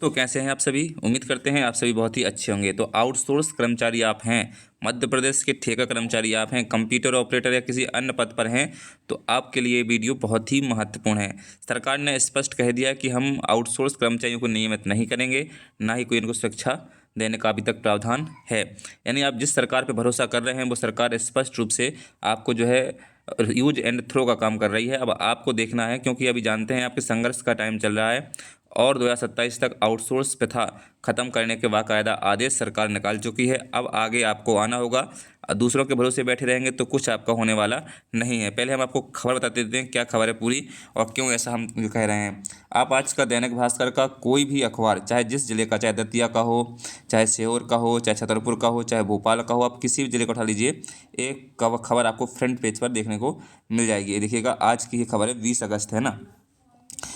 तो कैसे हैं आप सभी। उम्मीद करते हैं आप सभी बहुत ही अच्छे होंगे। तो आउटसोर्स कर्मचारी आप हैं, मध्य प्रदेश के ठेका कर्मचारी आप हैं, कंप्यूटर ऑपरेटर या किसी अन्य पद पर हैं, तो आपके लिए ये वीडियो बहुत ही महत्वपूर्ण है। सरकार ने स्पष्ट कह दिया कि हम आउटसोर्स कर्मचारियों को नियमित नहीं करेंगे, ना ही कोई इनको सुरक्षा देने का अभी तक प्रावधान है। यानी आप जिस सरकार पर भरोसा कर रहे हैं वो सरकार स्पष्ट रूप से आपको जो है यूज एंड थ्रो का काम कर रही है। अब आपको देखना है, क्योंकि अभी जानते हैं आपके संघर्ष का टाइम चल रहा है और 2027 तक आउटसोर्स प्रथा खत्म करने के बाकायदा आदेश सरकार निकाल चुकी है। अब आगे आपको आना होगा। दूसरों के भरोसे बैठे रहेंगे तो कुछ आपका होने वाला नहीं है। पहले हम आपको खबर बताते देते हैं क्या खबर है पूरी और क्यों ऐसा हम कह रहे हैं। आप आज का दैनिक भास्कर का कोई भी अखबार, चाहे जिस जिले का, चाहे दतिया का हो, चाहे सीहोर का हो, चाहे छतरपुर का हो, चाहे भोपाल का हो, आप किसी भी जिले को उठा लीजिए, एक खबर आपको फ्रंट पेज पर देखने को मिल जाएगी। ये देखिएगा, आज की ये खबर है, 20 अगस्त है ना।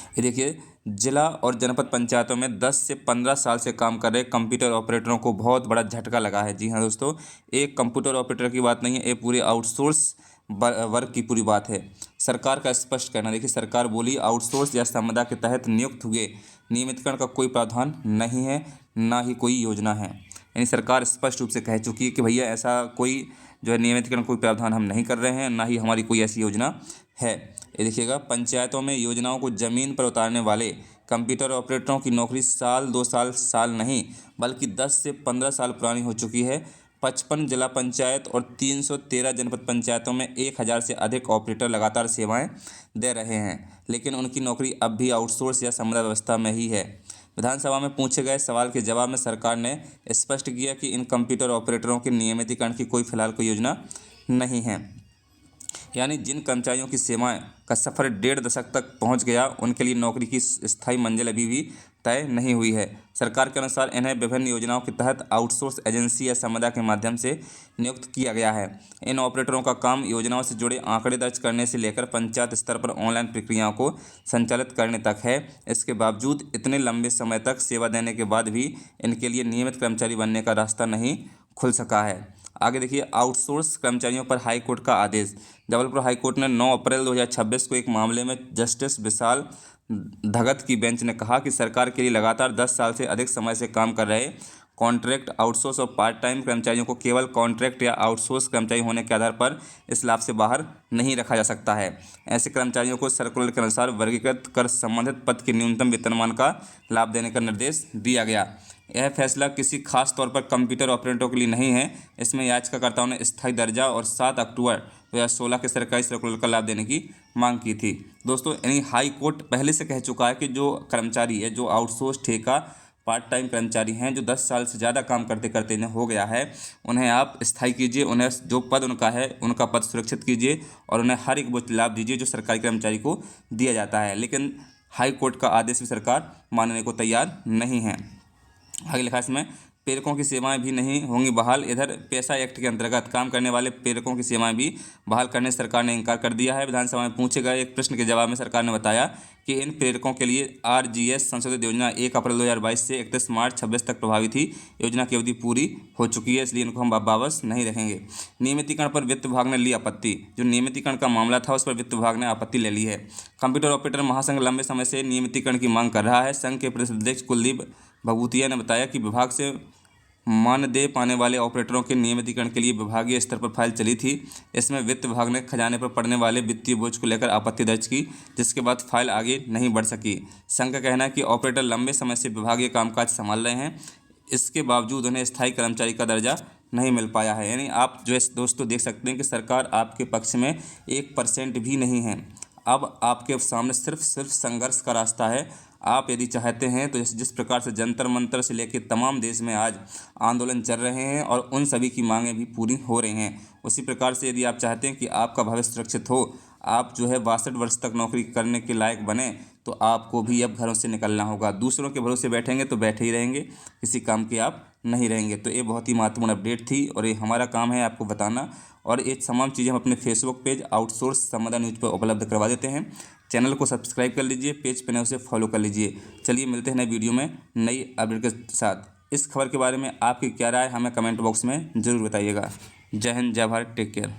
ये देखिए, जिला और जनपद पंचायतों में 10 से 15 साल से काम कर रहे कंप्यूटर ऑपरेटरों को बहुत बड़ा झटका लगा है। जी हाँ दोस्तों, एक कंप्यूटर ऑपरेटर की बात नहीं है, ये पूरे आउटसोर्स वर्ग की पूरी बात है। सरकार का स्पष्ट कहना, देखिए सरकार बोली आउटसोर्स या संविदा के तहत नियुक्त हुए नियमितीकरण का कोई प्रावधान नहीं है, ना ही कोई योजना है। यानी सरकार स्पष्ट रूप से कह चुकी है कि भैया ऐसा कोई जो है नियमितीकरण कोई प्रावधान हम नहीं कर रहे हैं, ना ही हमारी कोई ऐसी योजना है। ये देखिएगा, पंचायतों में योजनाओं को ज़मीन पर उतारने वाले कंप्यूटर ऑपरेटरों की नौकरी साल 2 साल नहीं बल्कि 10 से 15 साल पुरानी हो चुकी है। 55 जिला पंचायत और 313 जनपद पंचायतों में 1000 से अधिक ऑपरेटर लगातार सेवाएं दे रहे हैं, लेकिन उनकी नौकरी अब भी आउटसोर्स या संविदा व्यवस्था में ही है। विधानसभा में पूछे गए सवाल के जवाब में सरकार ने स्पष्ट किया कि इन कंप्यूटर ऑपरेटरों के नियमितीकरण की कोई फिलहाल कोई योजना नहीं है। यानी जिन कर्मचारियों की सेवाएं का सफ़र 1.5 दशक तक पहुंच गया, उनके लिए नौकरी की स्थायी मंजिल अभी भी तय नहीं हुई है। सरकार के अनुसार इन्हें विभिन्न योजनाओं के तहत आउटसोर्स एजेंसी या संविदा के माध्यम से नियुक्त किया गया है। इन ऑपरेटरों का काम योजनाओं से जुड़े आंकड़े दर्ज करने से लेकर पंचायत स्तर पर ऑनलाइन प्रक्रियाओं को संचालित करने तक है। इसके बावजूद इतने लंबे समय तक सेवा देने के बाद भी इनके लिए नियमित कर्मचारी बनने का रास्ता नहीं खुल सका है। आगे देखिए, आउटसोर्स कर्मचारियों पर हाईकोर्ट का आदेश। जबलपुर हाईकोर्ट ने 9 अप्रैल 2026 को एक मामले में जस्टिस विशाल धगत की बेंच ने कहा कि सरकार के लिए लगातार 10 साल से अधिक समय से काम कर रहे कॉन्ट्रैक्ट, आउटसोर्स और पार्ट टाइम कर्मचारियों को केवल कॉन्ट्रैक्ट या आउटसोर्स कर्मचारी होने के आधार पर इस लाभ से बाहर नहीं रखा जा सकता है। ऐसे कर्मचारियों को सर्कुलर के अनुसार वर्गीकृत कर संबंधित पद के न्यूनतम वेतनमान का लाभ देने का निर्देश दिया गया। यह फैसला किसी खास तौर पर कंप्यूटर ऑपरेटरों के लिए नहीं है। इसमें याचिकाकर्ताओं ने स्थायी दर्जा और 7 अक्टूबर 2016 के सरकारी सर्कुलर का लाभ देने की मांग की थी। दोस्तों, यानी हाई कोर्ट पहले से कह चुका है कि जो कर्मचारी है, जो आउटसोर्स ठेका पार्ट टाइम कर्मचारी हैं, जो 10 साल से ज़्यादा काम करते करते इन्हें हो गया है, उन्हें आप स्थायी कीजिए, उन्हें जो पद उनका है उनका पद सुरक्षित कीजिए और उन्हें हर एक वो लाभ दीजिए जो सरकारी कर्मचारी को दिया जाता है। लेकिन हाई कोर्ट का आदेश भी सरकार मानने को तैयार नहीं है। आगे लिखा इसमें, प्रेरकों की सेवाएं भी नहीं होंगी बहाल। इधर पेशा एक्ट के अंतर्गत काम करने वाले प्रेरकों की सेवाएं भी बहाल करने सरकार ने इंकार कर दिया है। विधानसभा में पूछे गए एक प्रश्न के जवाब में सरकार ने बताया कि इन प्रेरकों के लिए आरजीएस संशोधित योजना 1 अप्रैल 2022 से 31 मार्च 26 तक प्रभावी थी। योजना की अवधि पूरी हो चुकी है, इसलिए इनको हम वापस नहीं रखेंगे। नियमितीकरण पर वित्त विभाग ने ली आपत्ति। जो नियमितीकरण का मामला था उस पर वित्त विभाग ने आपत्ति ले ली है। कंप्यूटर ऑपरेटर महासंघ लंबे समय से नियमितीकरण की मांग कर रहा है। संघ के प्रदेश अध्यक्ष कुलदीप भभूतिया ने बताया कि विभाग से मानदेय पाने वाले ऑपरेटरों के नियमितीकरण के लिए विभागीय स्तर पर फाइल चली थी। इसमें वित्त विभाग ने खजाने पर पड़ने वाले वित्तीय बोझ को लेकर आपत्ति दर्ज की, जिसके बाद फाइल आगे नहीं बढ़ सकी। संघ का कहना है कि ऑपरेटर लंबे समय से विभागीय कामकाज संभाल रहे हैं, इसके बावजूद उन्हें स्थायी कर्मचारी का दर्जा नहीं मिल पाया है। यानी आप जो है दोस्तों देख सकते हैं कि सरकार आपके पक्ष में 1% भी नहीं है। अब आपके सामने सिर्फ संघर्ष का रास्ता है। आप यदि चाहते हैं तो जिस प्रकार से जंतर मंतर से लेकर तमाम देश में आज आंदोलन चल रहे हैं और उन सभी की मांगें भी पूरी हो रही हैं, उसी प्रकार से यदि आप चाहते हैं कि आपका भविष्य सुरक्षित हो, आप जो है 62 वर्ष तक नौकरी करने के लायक बने, तो आपको भी अब घरों से निकलना होगा। दूसरों के भरोसे बैठेंगे तो बैठे ही रहेंगे, किसी काम के आप नहीं रहेंगे। तो ये बहुत ही महत्वपूर्ण अपडेट थी और ये हमारा काम है आपको बताना। और ये तमाम चीज़ें हम अपने फेसबुक पेज आउटसोर्स संवादा न्यूज़ पर उपलब्ध करवा देते हैं। चैनल को सब्सक्राइब कर लीजिए, पेज पर उसे फॉलो कर लीजिए। चलिए मिलते हैं नई वीडियो में नई अपडेट के साथ। इस खबर के बारे में आपकी क्या राय हमें कमेंट बॉक्स में ज़रूर बताइएगा। जय हिंद, जय भारत, टेक केयर।